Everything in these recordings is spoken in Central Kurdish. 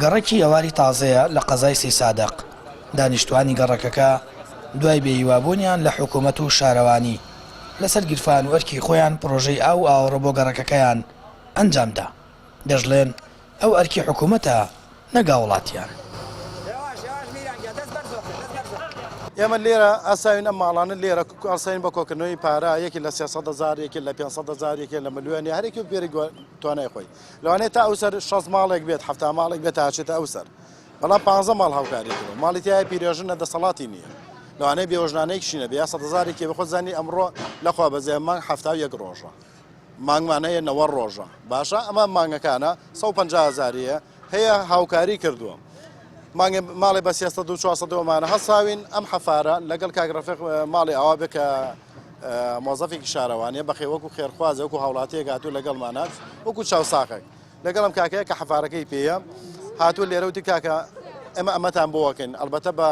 گەڕێکی ئەواری تازەیە لە قەزای سێ سادق. دانیشتوانی گەڕەکەکە دوای بێهیوابوونیان لە حکوومەت و شارەوانی لەسەر گیرفان و ئەرکی خۆیان پرۆژەی ئاو ئاوەڕە بۆ گەڕەکەکەیان ئەنجامدا. دەژڵێن ئەو ئەرکی حکوومەتە نەگا وڵاتیان. ئێمە لێرە ئاساوین ئەم ماڵانە لێرە ئاساین بە کۆکردنەوەی پارە یەکی لە 300,000 یەکی لە 500,000 یەکی لە ملیۆنی هەرێکی بێری توانای خۆی لەوانەیە تا ئەوسەر 6 ماڵێک بێت 7 ماڵێک بێت هاچێتە ئەوسەر بەڵام 15 ماڵ هاوکاری کرد ماڵی تایە پیرێژنە دەسەڵاتی نییە لەوانەیە بێوەژنانەیەکشینە بە 100,000 بە خۆ زانی ئەمڕۆ لەخوا بەزێ مانگ 71 ڕۆژە مانگمانەیە 90 ڕۆژە باشە ئەمە مانگەکانە 150,000 هەیە هاوکاری کردووە ماڵی بە 400-400مانە هەساوین ئەم حەفارە لەگەڵ کاگرافێک ماڵی ئەوە بێ کە مۆزەفێکی شارەوانیە بەخێ وەکو خێرخوازە وەکو هاوڵاتیە هاتوو لەگەڵمانات وەکو چاوساقێک لەگەڵ ئەم کاکەیە کە حەفارەکەی پێیە هاتووە لێرەوتی کاکە ئێمە ئەمەتان بۆوەکەین ئەلبەتە بە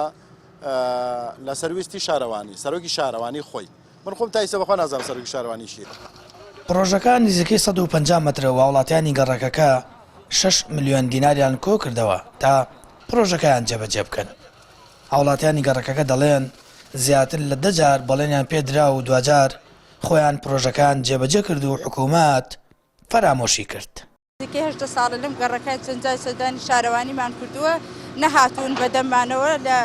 لە سەرویستی شارەوانی سەرۆکی شارەوانی خۆی من خۆم تایسە بەخوا نازانم سەرۆکی شارەوانی شیرە. پرۆژەکە نزیکەی 150 مەترە و وڵاتیانی گەڕەکەکە 6 ملیۆن دیناریان کۆ کردەوە تا پرۆژەکەیان جێبەجێ بکەن. هاوڵاتیانی گەڕەکەکە دەڵێن زیاتر لە 10 جار بەڵێنیان پێدرا و دوجار خۆیان پرۆژەکان جێبەجێ کرد و حکوومەت فەرامۆشی کرد. نزیکەی 8 ساڵە لەم گەڕەکەی چەند جای سەردانی شارەوانیمان کردووە نەهاتوون بەدەمانەوە لە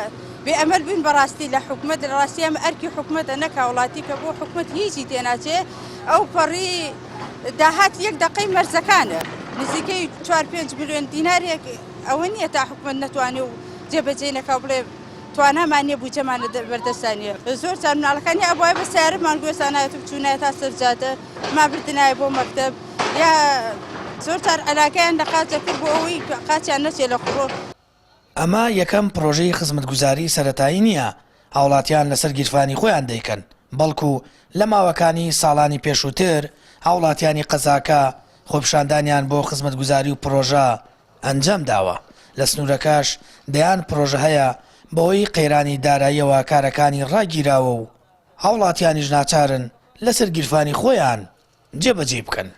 بێئەمەل بووین بەڕاستی لە حکوومەت لە ڕاستی ئەمە ئەرکی حکوومەتە نەک وڵاتی کە بۆ حکوومەت هیچی تێناچێ ئەو پەڕی داهات 1 دقەی مەرزەکانە نزیکەی 4-5 ملیۆن دینارێک ئەوە نییە تا حکوومەت نەتوانێ و جێبەجێ نەکا بڵێ توانامانە بوجەمانە بەردەستانیە زۆر جار مناڵەکانی ئەوای بە سیارەمان گوێسانایەت و بچوونایە تا سەرجادە ما بردنایە بۆ مەکتەب یا زۆر جار عەلاقەیان لە قاچە کرد بۆ ئەوەی قاچیان نەچێ لە خوڕۆ. ئەمە یەکەم پرۆژەی خزمەتگوزاری سەرەتایی نییە هاوڵاتیان لەسەر گیرفانی خۆیان دەیکەن بەڵکو لە ماوەکانی ساڵانی پێشووتر هاوڵاتیانی قەزاکە خۆپیشاندانیان بۆ خزمەتگوزاری و پرۆژە ئەنجام داوە. لە سنوورەکەش دەیان پرۆژە هەیە بەوەی قەیرانی داراییەوە کارەکانی ڕاگیراوە و هاوڵاتیانیش ناچارن لەسەر گیرفانی خۆیان جێبەجێ بکەن.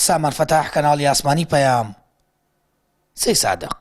سامان فەتاح کەناڵی ئاسمانی پەیام سێ سادق.